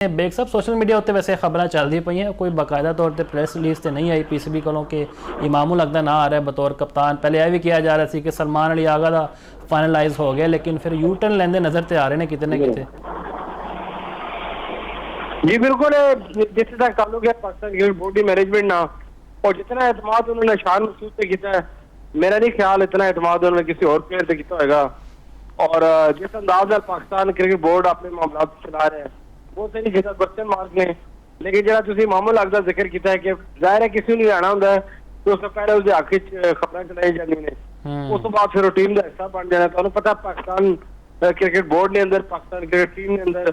Bag साहब social media उत्ते वैसे खबर चलती पई कोई बाकायदा तौर पर प्रेस रिलीज तो नहीं आई पीसीबी कोलों कि इमामुल हक दा ना आ रहा है बतौर कप्तान। पहले यह भी किया जा रहा था कि सलमान अली आगा दा फाइनलाइज हो गया, लेकिन फिर यू टर्न लेंदे नज़र तो आ रहे हैं कितने न कितने। जी बिल्कुल, जिस तक ताल्लुक है पाकिस्तान क्रिकेट बोर्ड की मैनेजमेंट ना, और जितना एतमाद उन्होंने शान मसूद से किया है, मेरा नहीं ख्याल इतना एतमाद उन्होंने किसी और प्लेयर से किया होगा। और जिस अंदाज में पाकिस्तान क्रिकेट बोर्ड अपने मामला चला रहे हैं वो तो नहीं किया क्वेश्चन मार्क ने। लेकिन जो तुम इमामुल हक का जिक्र किया है कि जाहिर है किसी नहीं रहना होंगे तो उससे पहले उसके हक खबर चलाई जानी ने, उस तो बाद फिर टीम का हिस्सा बन जाना। तो पता पाकिस्तान क्रिकेट बोर्ड ने अंदर पाकिस्तान क्रिकेट टीम ने अंदर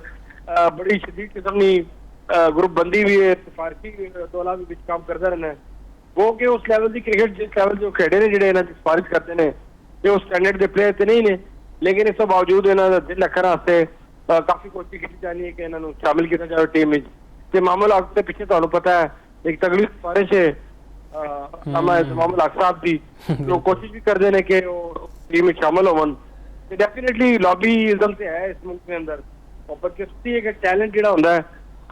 बड़ी शदीद किस्म की ग्रुप बंदी भी है, सिफारशी दौला भी काम करता रहना है वो कि उस लेवल की क्रिकेट जिस लेवल जो खेडे ने जो सिफारिश करते हैं कि उस स्टैंडर्ड के प्लेयर तो नहीं ने, लेकिन इस बावजूद इन्होंने दिल रखने वास्ते काफी कोशिश की जानी है कि इन्होंने शामिल किया जाए टीम में। इमामुल हक के पीछे तुहानू पता है एक तगड़ी सिफारिश है इमामुल हक साहब की, तो कोशिश भी करते हैं कि टीम में शामिल होवन। डेफिनेटली लॉबीइज्म से है इस मुल्क के अंदर, और बदकिस्मती है कि टैलेंट जो होता है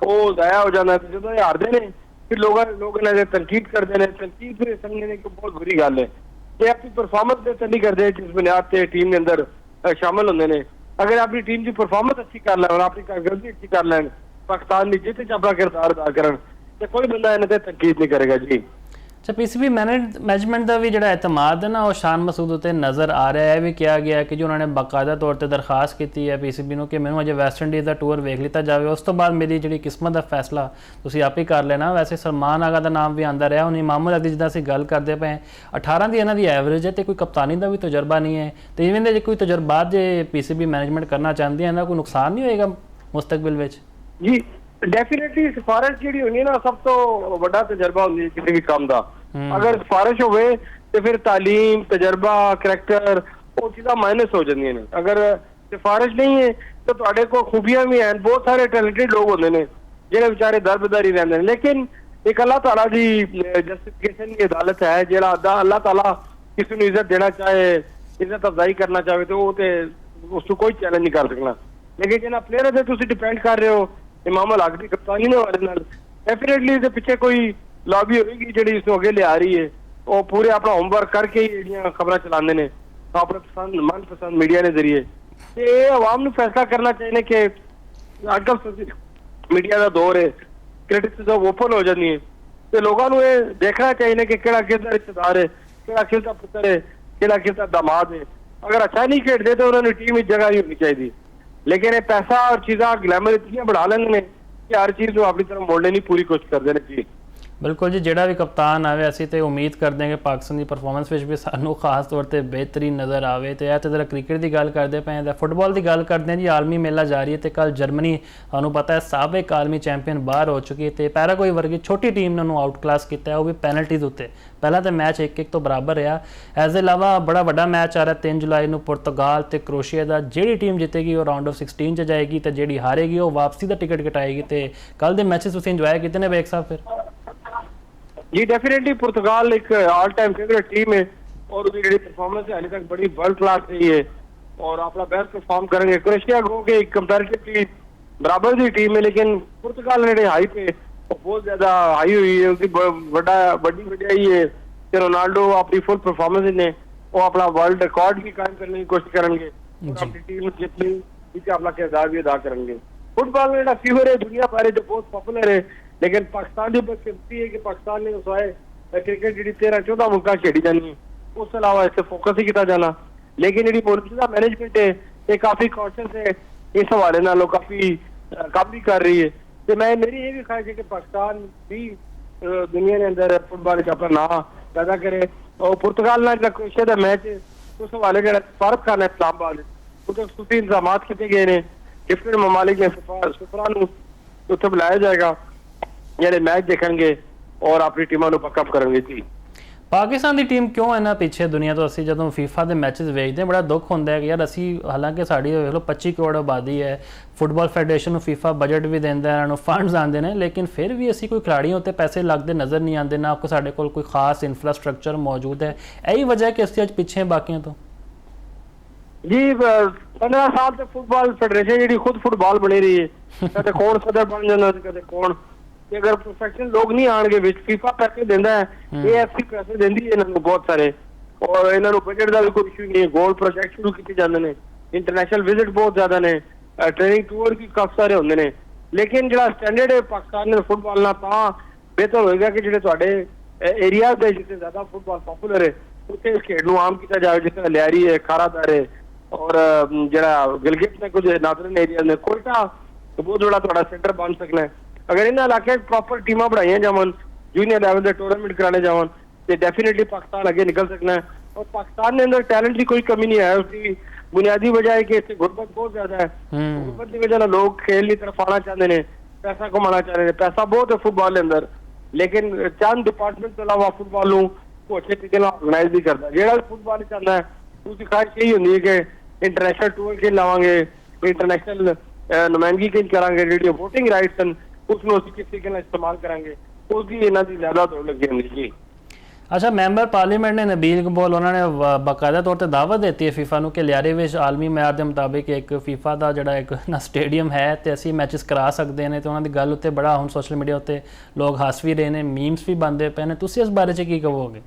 वो जाया हो जाता है। जो हारते हैं फिर लोग इन्हें तनकीद करते हैं, तनकीद फिर समझने की बहुत बुरी गल है कि अपनी परफॉर्मेंस बेहतर नहीं करते जिस बुनियाद से टीम के अंदर शामिल होंगे ने। अगर अपनी टीम की परफॉर्मेंस अच्छी कर लें और अपनी कारकर्दगी अच्छी कर लें, पाकिस्तान की जित अपना किरदार अदा करन, तो कोई बंदा इन्हें तनकीद नहीं करेगा जी। अच्छा, पीसीबी मैनेजमेंट का भी जो एतमाद है ना वो शान मसूद उत्ते नज़र आ रहा है। भी किया गया कि जो उन्होंने बाकायदा तौर पर दरखास्त की है पीसीबी को कि मैंने अजे वैस्ट इंडीज़ का टूर वेख लिता जाए, उस तो बाद मेरी जी किस्मत का फैसला तुम आप ही कर लेना। वैसे सलमान आगा का नाम भी आता रहा, उन्हें इमामुल हक की जिदा असीं गल करते पे 18 की इन्हों की एवरेज है तो कोई कप्तानी का भी तजर्बा नहीं है, तो इवें जो कोई तजर्बात जो पीसीबी मैनेजमेंट करना चाहती है इन्होंने कोई नुकसान नहीं होएगा मुस्तकबिल में जी। डेफिनेटली सिफारिश जी होनी ना सब तो बड़ा तजर्बा होंगी किसी भी काम का। अगर सिफारिश हो तो फिर तालीम तजर्बा करैक्टर वो चीज़ा माइनस हो जाती हैं। अगर सिफारिश नहीं है तो तुहाडे को खूबियां भी हैं, बहुत सारे टैलेंटेड लोग होंगे ने जिहड़े बेचारे दरबदर ही रहंदे ने, लेकिन एक अल्लाह ताला की जस्टिफिकेशन की अदालत है। जिहड़ा अल्लाह ताला किसी को इज्जत देना चाहे, इज्जत अफजाई करना चाहे तो उसको कोई चैलेंज नहीं कर सकना। लेकिन जिन्हें प्लेयर से तुम डिपेंड कर रहे हो इमामुल हक की कप्तानी ने वाले डेफिनेटली इसके पीछे कोई लॉबी होगी जी इसको अगे ले आ रही है। वो पूरे अपना होमवर्क करके ही खबर चलाते हैं अपने पसंद मनपसंद मीडिया के जरिए। ये आवाम को फैसला करना चाहिए कि अजकल मीडिया का दौर है, क्रिटिसिज्म ओपन हो जाती है, तो लोगों को ये देखना चाहिए कि केड़ा किसका रिश्तेदार है, केड़ा किसका पुत्र है, केड़ा किसका दामाद है। अगर अच्छा नहीं खेलते तो उन्होंने टीम में जगह ही होनी चाहिए। लेकिन ये पैसा और चीज़ा ग्लैमर इतनी बढ़ा लेंगे कि हर चीज़ को अपनी तरफ मोड़ने की पूरी कोशिश कर देना चाहिए। बिल्कुल जी, जोड़ा भी कप्तान आए असी तो उम्मीद करते हैं कि पाकिस्तान की परफॉर्मेंस भी सानू खास तौर पर बेहतरीन नज़र आए। तो यह तो जरा क्रिकेट की गल करते पे फुटबॉल की गल करते हैं जी। आलमी मेला जारी है तो कल जर्मनी थानू पता है साबिक आलमी चैंपियन बाहर हो चुकी है, तो पैरागुए वर्गी छोटी टीम ने उन्होंने आउट क्लास किया, वो भी पेनल्टीज उत्ते। पहला तो मैच 1-1 तो बराबर रहा। इस अलावा बड़ा वड्डा मैच आ रहा 3 जुलाई को पुर्तगाल तो क्रोशिया का। जी टीम जीतेगी वो राउंड ऑफ 16 च जाएगी तो जी हारेगी वो वापसी का टिकट कटाएगी। तो कल के मैचेस तुसीं इंजॉय कितने ने बेग साहब? फिर जी डेफिनेटली पुर्तगाल एक ऑल टाइम फेवरेट टीम है और उसकी जी परफॉर्मेंस है हाले तक बड़ी वर्ल्ड क्लास रही है और अपना बेस्ट परफॉर्म करेंगे। क्रोएशिया को के कंपैरेटिवली बराबर की टीम है, लेकिन पुर्तगाल ने हाई पे बहुत ज्यादा हाई हुई है। उसकी बड़ी वजह ये कि रोनाल्डो अपनी फुल परफॉर्मेंस ने वो अपना वर्ल्ड रिकॉर्ड भी कायम करने की कोशिश करेंगे और अपनी टीम जितनी अपना किरदार भी अदा करेंगे। फुटबॉल में फीवर है दुनिया भर जो बहुत पॉपुलर है, लेकिन पाकिस्तान की बदकिस्मती है कि पाकिस्तान ने उसाए क्रिकेट जी 13-14 मुल्क खेड़ी जानी है, उस अलावा इसे फोकस ही किया जाना। लेकिन जी मौजूदा मैनेजमेंट है ये काफी कॉन्शियस है इस हवाले ना लोग काफी काम भी कर रही है। तो मैं मेरी ये भी ख्वाहिश है कि पाकिस्तान भी दुनिया के अंदर फुटबॉल अपना नाम पैदा करे। और पुर्तगाल ना क्रोएशिया का मैच है उस हवाले जो फारत खान है इस्लामाबाद उसे खसूसी इंतजाम किए गए हैं। डिफरेंट ममालिक के सफरा उत्थे बुलाया जाएगा ਜਿਹੜੇ मैच देखेंगे और अपनी टीमों को पक्का करेंगे जी। पाकिस्तान की टीम क्यों इन्ना पीछे दुनिया तो? असी जो फीफा के मैचेस वेखते हैं बड़ा दुख होता है कि यार असी हालांकि साड़ी देख लो 25 करोड़ आबादी है, फुटबॉल फेडरेशन फीफा बजट भी देंदा है, फंड्स आते हैं, लेकिन फिर भी असी कोई खिलाड़ियों उत्ते पैसे लगते नज़र नहीं आते, ना को साडे कोल कोई खास इंफ्रास्ट्रक्चर मौजूद है। यही वजह है कि असी अज पिछे बाकियों तो। जी 15 ਸਾਲ ਤੇ ਫੁੱਟਬਾਲ ਫੈਡਰੇਸ਼ਨ ਜਿਹੜੀ ਖੁਦ ਫੁੱਟਬਾਲ ਬਣੀ ਰਹੀ ਹੈ ਕਦੇ ਕੌਣ ਸਦਰ ਬਣ ਜਾਂਦਾ ਕਦੇ ਕੌਣ ਤੇ ਅਗਰ ਪ੍ਰੋਫੈਸ਼ਨਲ ਲੋਕ ਨਹੀਂ ਆਣਗੇ ਵਿੱਚ ਫੀਫਾ ਪੈਸੇ ਦਿੰਦਾ ਹੈ AFC ਪੈਸੇ ਦਿੰਦੀ ਹੈ ਇਹਨਾਂ ਨੂੰ ਬਹੁਤ ਸਾਰੇ ਔਰ ਇਹਨਾਂ ਨੂੰ ਬਜਟ ਦਾ ਵੀ ਕੋਈ ਇਸ਼ੂ ਨਹੀਂ ਹੈ ਗੋਲ ਪ੍ਰੋਜੈਕਟ ਸ਼ੁਰੂ ਕੀਤੇ ਜਾਂਦੇ ਨੇ ਇੰਟਰਨੈਸ਼ਨਲ ਵਿਜ਼ਿਟ ਬਹੁਤ ਜ਼ਿਆਦਾ ਨੇ ਟ੍ਰੇਨਿੰਗ ਟੂਰ ਵੀ ਕਾਫੀ ਸਾਰੇ ਹੁੰਦੇ ਨੇ ਲੇਕਿਨ ਜਿਹੜਾ ਸਟੈਂਡਰਡ ਹੈ ਪਾਕਿਸਤਾਨ ਦੇ ਫੁੱਟਬਾਲ ਨਾਲ ਤਾਂ ਬਿਹਤਰ ਹੋਏਗਾ ਕਿ ਜਿਹੜੇ ਤੁਹਾਡੇ ਏਰੀਆ ਦੇ ਜਿੱਥੇ ਜ਼ਿਆਦਾ ਫੁੱਟਬਾਲ ਪਪੂਲਰ ਹੈ ਉੱਥੇ ਇਸ ਖੇਡ ਨੂੰ ਆਮ ਕੀਤਾ ਜਾਵੇ ਜਿਸ ਤਰ੍ਹਾਂ ਲਿਆਰੀ ਹੈ ਖਾਰਾਦਾਰ ਹੈ ਔਰ ਜਿਹੜਾ ਗਿਲਗਿਟ ਨੇ ਕੁਝ ਨਾਦਰਨ ਏਰੀਆ ਨੇ ਕੋਇਟਾ ਬਹੁਤ ਬੜਾ ਤੁਹਾਡਾ ਸੈਂਟਰ ਬਣ ਸਕਣਾ ਹੈ ਅਗਰ ਇਹਨਾਂ ਇਲਾਕੇ ਪ੍ਰੋਪਰ ਟੀਮਾਂ ਬਣਾਈਆਂ ਜਾਵਣ ਜੂਨੀਅਰ ਲੈਵਲ ਦੇ ਟੂਰਨਾਮੈਂਟ ਕਰਾਣੇ ਜਾਵਣ ਤੇ ਡੈਫੀਨੇਟਲੀ ਪਾਕਿस्तान आगे निकल सकना है और पाकिस्तान के अंदर टैलेंट की कोई कमी नहीं है उसकी बुनियादी वजह है कि इससे गुर्बत बहुत ज्यादा है गुर्बत की वजह लोग खेल की तरफ आना चाहते हैं पैसा कमाना चाह रहे हैं पैसा बहुत है फुटबॉल के अंदर लेकिन चंद डिपार्टमेंट के अलावा फुटबॉल को अच्छे तरीके ऑर्गेनाइज नहीं करता जो फुटबॉल चाहता है उसकी ख्वाहिश यही होती है कि इंटरनेशनल टूर खेल लावांगे इंटरनेशनल नुमाइंदगी खेल करांगे जी वोटिंग राइट्स हैं उसमें उसी किस तरीके इस्तेमाल करांगे उसकी इन्हों की ज्यादा दौड़ लगी होंगी जी अच्छा ਮੈਂਬਰ ਪਾਰਲੀਮੈਂਟ ਨੇ ਨਬੀਲ ਕਬੂਲ ਉਹਨਾਂ ਨੇ ਬਾਕਾਇਦਾ ਤੌਰ ਤੇ ਦਾਅਵਤ ਦਿੱਤੀ ਹੈ ਫੀਫਾ ਨੂੰ ਕਿ ਲਿਆਰੇ ਵਿੱਚ ਆਲਮੀ ਮਿਆਰ ਦੇ ਮੁਤਾਬਿਕ ਇੱਕ ਫੀਫਾ ਦਾ ਜਿਹੜਾ ਇੱਕ ਨਾ ਸਟੇਡੀਅਮ ਹੈ ਤੇ ਅਸੀਂ ਮੈਚਸ ਕਰਾ ਸਕਦੇ ਨੇ ਤੇ ਉਹਨਾਂ ਦੀ ਗੱਲ ਉੱਤੇ ਬੜਾ ਹੁਣ ਸੋਸ਼ਲ ਮੀਡੀਆ ਉੱਤੇ ਲੋਕ ਹੱਸ ਵੀ ਰਹੇ ਨੇ ਮੀਮਸ ਵੀ ਬਣਦੇ ਪਏ ਨੇ ਤੁਸੀਂ ਇਸ ਬਾਰੇ 'ਚ ਕੀ ਕਹੋਗੇ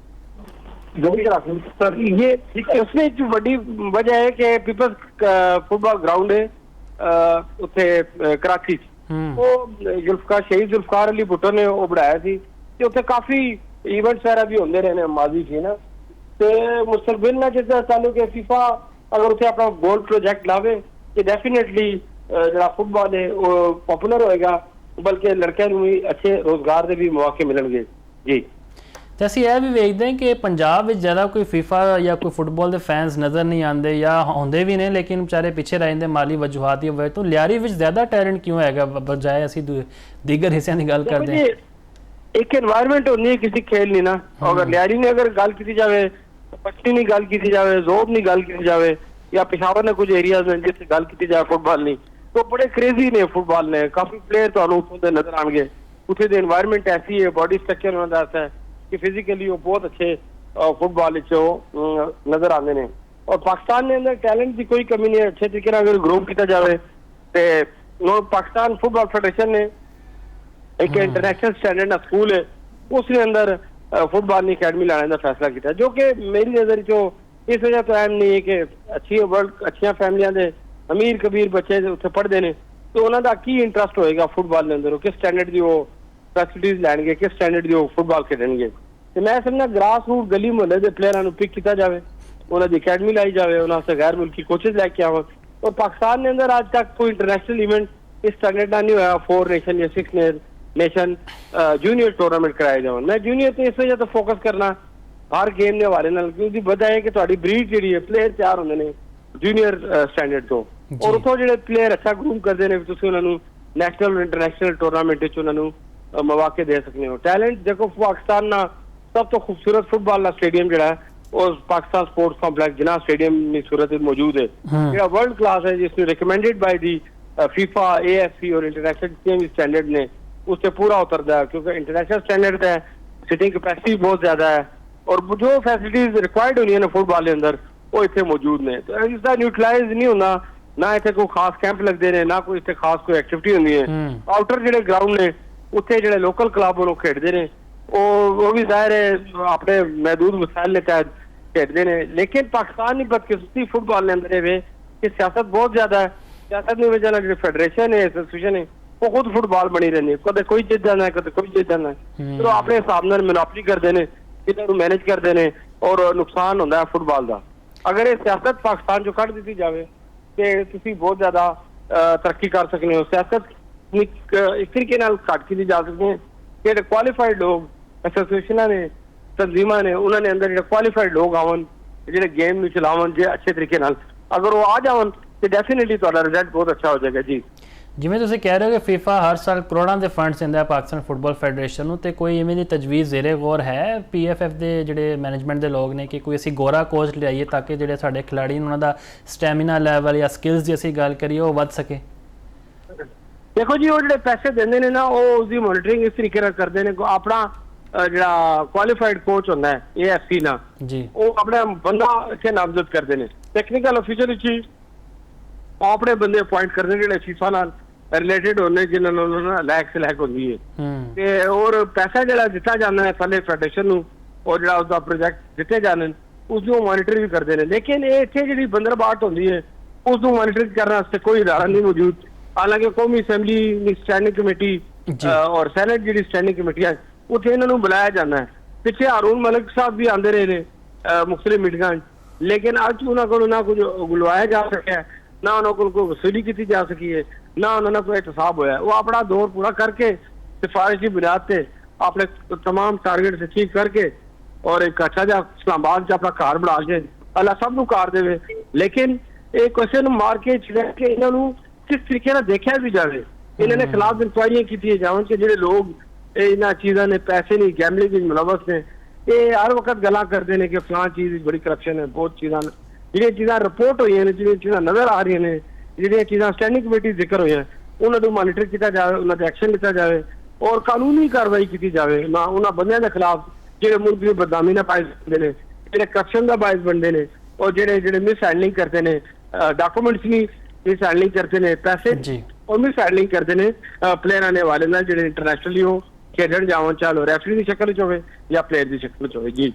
सर ये उसमें जो बड़ी वजह है कि पीपल्स फुटबॉल ग्राउंड है उत्थे कराची वो जुल्फकार शहीद जुल्फकार अली भुट्टो ने वो बनाया सी ते उत्थे काफी इवेंट्स वगैरह भी होंदे रहे ने माजी च ना ते मुस्तकबिल में जिस ताल्लुक है फीफा अगर उत्थे अपना गोल प्रोजेक्ट लावे कि डेफिनेटली जो फुटबॉल है वो पॉपुलर होएगा बल्कि लड़कियों को भी अच्छे रोजगार के भी मौके मिलेंगे जी ਤੇ ਅਸੀਂ ਇਹ ਵੀ ਵੇਖਦੇ ਹਾਂ ਕਿ ਪੰਜਾਬ ਵਿੱਚ ਜ਼ਿਆਦਾ ਕੋਈ ਫੀਫਾ ਜਾਂ ਕੋਈ ਫੁੱਟਬਾਲ ਦੇ ਫੈਨਸ ਨਜ਼ਰ ਨਹੀਂ ਆਉਂਦੇ ਜਾਂ ਆਉਂਦੇ ਵੀ ਨੇ ਲੇਕਿਨ ਵਿਚਾਰੇ ਪਿੱਛੇ ਰਹਿ ਜਾਂਦੇ ਮਾਲੀ ਵਜੂਹਾਤ ਦੀ ਵਜ੍ਹਾ ਤੋਂ ਲਿਆਰੀ ਵਿੱਚ ਜ਼ਿਆਦਾ ਟੈਲੈਂਟ ਕਿਉਂ ਹੈਗਾ ਬਜਾਏ ਅਸੀਂ ਦੀਗਰ ਹਿੱਸਿਆਂ ਦੀ ਗੱਲ ਕਰਦੇ ਹਾਂ एक एनवायरमेंट होनी है किसी खेल नहीं ना अगर लियारी ने अगर गल की जाए पश्चिमी नहीं गल की जाए जोब नहीं गल की जाए या पेशावर ने कुछ एरियाज में जिससे गल की जाए फुटबॉल नहीं तो बड़े क्रेजी ने फुटबॉल ने काफी प्लेयर तो उत्थों नजर आएंगे उत्थे दी एनवायरमेंट ऐसी है बॉडी स्ट्रक्चर उन्होंने ऐसा है कि फिजिकली वो बहुत अच्छे फुटबॉल नजर आते हैं और पाकिस्तान के अंदर टैलेंट की कोई कमी नहीं है अच्छे तरीके अगर ग्रो किया जाए तो पाकिस्तान फुटबॉल फेडरेशन ने एक इंटरनेशनल स्टैंडर्ड स्कूल है उसने अंदर फुटबॉल की अकेडमी लाने का फैसला किया जो कि मेरी नज़र चो इस वजह तो अहम नहीं है कि अच्छी फैमिलियां दे अमीर कबीर बच्चे उत्थे पढ़ते हैं तो उन्होंने की इंटरस्ट होएगा फुटबॉल के अंदर किस स्टैंडर्ड की वो फैसिलिटीज लैणगे किस स्टैंडर्ड की वो फुटबॉल खेडणगे तो मैं समझना ग्रास रूट गली मुहल्ले के प्लेयरों को पिक किया जाए उन्होंने अकेडमी लाई जाए उन्होंने गैर मुल्की कोचेज लैके आवन और पाकिस्तान के अंदर आज तक कोई इंटरनेशनल इवेंट इस स्टैंडर्ड का नहीं होया 4 नेशन या 6 नेशन जूनियर टूर्नामेंट कराए जाए मैं जूनियर तो इस वजह तो फोकस करना हर गेम के हवाले नाल क्योंकि वजह है कि तुहाडी ब्रीड जिहड़ी है प्लेयर तैयार होंदे ने जूनियर स्टैंडर्ड तो और उतो जिहड़े प्लेयर अच्छा ग्रूम करदे ने तुसीं उन्हां नूं नेशनल और इंटरनेशनल टूर्नामेंट विच उन्हां नूं मौके दे सकते हो टैलेंट देखो पाकिस्तान ना सब तो खूबसूरत फुटबॉल का स्टेडियम जिहड़ा है और पाकिस्तान स्पोर्ट्स कॉम्प्लेक्स जिन्ना स्टेडियम की सूरत मौजूद है जिहड़ा वर्ल्ड क्लास है जिसमें recommended by the FIFA AFC और इंटरनेशनल स्टैंडर्ड ने उससे पूरा उतरता है क्योंकि इंटरनेशनल स्टैंडर्ड है सिटिंग कैपेसिटी बहुत ज्यादा है और जो फैसिलिटीज रिक्वायर्ड होनी है ना फुटबॉल के अंदर वो इतने मौजूद ने तो इसका न्यूट्रलाइज नहीं होना ना इतने कोई खास कैंप लगते हैं ना कोई इतने खास कोई एक्टिविटी होनी है आउटर जो ग्राउंड ने उत्थे जो लोकल क्लब लोग खेडते हैं वो भी जाहिर है अपने महदूद वसाइल के तहत खेडते हैं लेकिन पाकिस्तान की बदकिस्मती फुटबॉल के अंदर है कि सियासत बहुत ज्यादा है सियासत की वजह जो फेडरेशन है एसोसिएशन है वो खुद फुटबॉल बनी रहनी है कदे कोई जीत जाना है कदे कोई जीत जाना है तो अपने हिसाब नाल मोनोपोली करते हैं किसी मैनेज करते हैं और नुकसान होता है फुटबॉल का अगर ये सियासत पाकिस्तान जो कट दी जाए तो तुसी बहुत ज्यादा तरक्की कर सकते हो सियासत इस तरीके नाल घट की जा सकती है कि क्वालीफाइड लोग एसोसिएशन ने तंजीमां ने उन्होंने अंदर जो क्वालीफाइड लोग आवन जो गेम में चलावन जो अच्छे तरीके नाल अगर वो आ जावन तो डेफिनेटली तुहाडा रिजल्ट बहुत अच्छा हो जाएगा जी ਜਿਵੇਂ ਤੁਸੀਂ ਕਹਿ ਰਹੇ ਹੋ ਕਿ ਫੀਫਾ ਹਰ ਸਾਲ ਕਰੋੜਾਂ ਦੇ ਫੰਡਸ ਦਿੰਦਾ ਹੈ ਪਾਕਿਸਤਾਨ ਫੁੱਟਬਾਲ ਫੈਡਰੇਸ਼ਨ ਨੂੰ ਤੇ ਕੋਈ ਇਵੇਂ ਦੀ ਤਜਵੀਜ਼ ਜ਼ੇਰੇ ਗੌਰ ਹੈ PFF ਦੇ ਜਿਹੜੇ ਮੈਨੇਜਮੈਂਟ ਦੇ ਲੋਕ ਨੇ ਕਿ ਕੋਈ ਅਸੀਂ ਗੋਰਾ ਕੋਚ ਲਿਆਈਏ ਤਾਂ ਕਿ ਜਿਹੜੇ ਸਾਡੇ ਖਿਡਾਰੀ ਨੇ ਉਹਨਾਂ ਦਾ ਸਟੈਮਿਨਾ ਲੈਵਲ ਜਾਂ ਸਕਿੱਲਸ ਦੀ ਅਸੀਂ ਗੱਲ ਕਰੀਏ ਉਹ ਵੱਧ ਸਕੇ देखो जी वो जो पैसे देंगे ने ना वो उसकी मॉनिटरिंग इस तरीके ਨਾਲ ਕਰਦੇ ਨੇ ਆਪਣਾ ਜਿਹੜਾ ਕੁਆਲੀਫਾਈਡ ਕੋਚ ਹੁੰਦਾ ਹੈ AFC ਨਾਲ ਜੀ ਉਹ ਆਪਣਾ ਬੰਦਾ ਇੱਥੇ ਨਾਮਜ਼ਦ ਕਰਦੇ ਨੇ ਟੈਕਨੀਕਲ ਅਫੀਸਰ ਵਿੱਚ ਹੀ ਉਹ ਆਪਣੇ ਬੰਦੇ ਅਪਾਇੰਟ ਕਰਦੇ ਨੇ ਜਿਹੜੇ FIFA ਨਾਲ ਰਿਲੇਟਡ ਹੁੰਦੇ ਜਿਨ੍ਹਾਂ ਨੂੰ ਉਹਨਾਂ ਨਾਲ ਲੈਕ ਹੁੰਦੀ ਹੈ ਤੇ ਹੋਰ ਪੈਸਾ ਜਿਹੜਾ ਦਿੱਤਾ ਜਾਂਦਾ ਹੈ ਥੱਲੇ ਫੈਡਰੇਸ਼ਨ ਨੂੰ ਉਹ ਜਿਹੜਾ ਉਹਦਾ ਪ੍ਰੋਜੈਕਟ ਦਿੱਤੇ ਜਾਂਦੇ ਨੇ ਉਸ ਨੂੰ ਮੋਨੀਟਰ ਵੀ ਕਰਦੇ ਨੇ ਲੇਕਿਨ ਇਹ ਇੱਥੇ ਜਿਹੜੀ ਬੰਦਰਬਾਟ ਹੁੰਦੀ ਹੈ ਉਸ ਨੂੰ ਮੋਨੀਟਰ ਕਰਨ ਵਾਸਤੇ ਕੋਈ ਅਦਾਰਾ ਨਹੀਂ ਮੌਜੂਦ ਹਾਲਾਂਕਿ ਕੌਮੀ ਅਸੈਂਬਲੀ ਸਟੈਂਡਿੰਗ ਕਮੇਟੀ ਔਰ ਸੈਨੇਟ ਜਿਹੜੀ ਸਟੈਂਡਿੰਗ ਕਮੇਟੀ ਹੈ ਉੱਥੇ ਇਹਨਾਂ ਨੂੰ ਬੁਲਾਇਆ ਜਾਂਦਾ ਹੈ ਪਿੱਛੇ ਹਾਰੂਨ ਮਲਿਕ ਸਾਹਿਬ ਵੀ ਆਉਂਦੇ ਰਹੇ ਨੇ ਮੁਖਤਲਿਫ ਮੀਟਿੰਗਾਂ ਲੇਕਿਨ ਅੱਜ ਉਹਨਾਂ ਕੋਲ ਨਾ ਕੁਝ ਬੁਲਵਾਇਆ ਜਾ ਸਕਿਆ ਨਾ ਉਹਨਾਂ ਕੋਲ ਕੋਈ ਵਸੂਲੀ ਕੀਤੀ ਜਾ ਸਕੀ ਹੈ ਨਾ ਉਹਨਾਂ ਨਾਲ ਕੋਈ ਇਤਸਾਬ ਹੋਇਆ ਉਹ ਆਪਣਾ ਦੌਰ ਪੂਰਾ ਕਰਕੇ ਸਿਫਾਰਿਸ਼ ਦੀ ਬੁਨਿਆਦ ਤੇ ਆਪਣੇ तमाम टारगेट अचीव करके और एक अच्छा जा इस्लामाबाद च अपना घर बना के अल्लाह सब नूं कार देवे लेकिन एक क्वेश्चन मार के छिड़ के इन्हां नूं किस तरीके नाल देखिया भी जावे इन्हां ने खिलाफ इंक्वायरियां कीतियां जावन कि जिहड़े लोग इन्हां चीज़ां ने पैसे नहीं गैमलिंग विच मुलव्वस ने ये हर वक्त गल्लां करदे ने कि फलां चीज़ बड़ी करप्शन है बहुत चीज़ां जिहड़ियां चीज़ां रिपोर्ट होईयां ने जिहड़ियां चीज़ां नज़र आ रही ने जिहड़ियां चीज़ां स्टैंडिंग कमेटी जिक्र होईयां उन्हां नूं मॉनिटर कीता जावे उन्हां ते एक्शन लिता जावे और कानूनी कार्रवाई की जाए ना उन्होंने बंदियां के खिलाफ जो मुल्क की बदनामी का बायस बनते हैं जो करप्शन का बायस बनते हैं और जो मिस हैंडलिंग करते हैं डॉक्यूमेंट्स की मिस हैंडलिंग करते हैं पैसे और मिस हैंडलिंग करते हैं प्लेयर आने वाले जो इंटरनेशनली हो खेलन जावन चाहे रैफरी की शक्ल च हो या प्लेयर की शक्ल च हो जी।